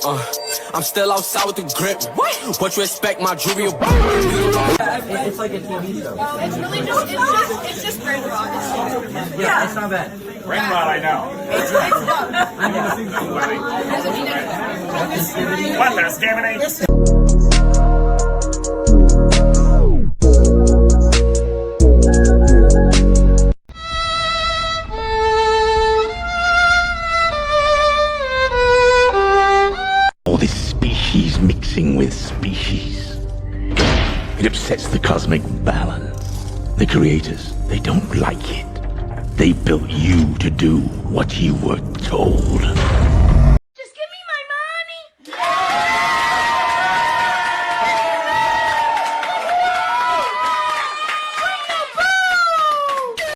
I'm still outside with the grip. What you expect, my jewelry? It's like a TV show. It's really just, it's just brain rot. Yeah, it's not bad. Brain rot, I know. It's dumb. What, there's contamination? All this species mixing with species. It upsets the cosmic balance. The creators, they don't like it. They built you to do what you were told.